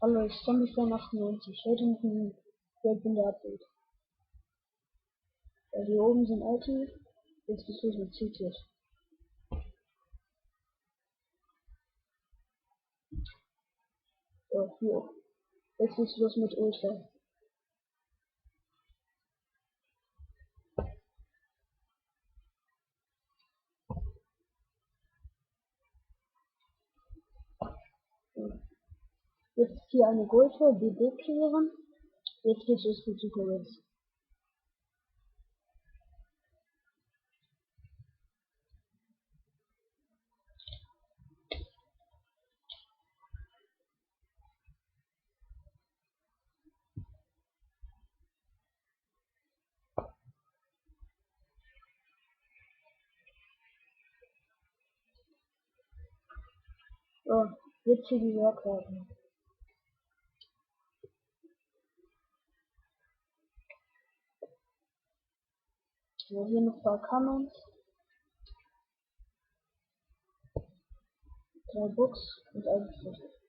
Hallo, ich Zombie-Fan 98. Heute mit einem Weltbinder-Update. Ja, hier oben sind Ulti. Jetzt geht's los mit CT. So, hier. Jetzt geht's los mit Ultra. So. Jetzt hier eine Golfe, BB klären. Jetzt geht's los mit Superwings. So, jetzt hier die Werkkarten. So, hier noch ein paar Canons. 3 Books und ein Pflicht.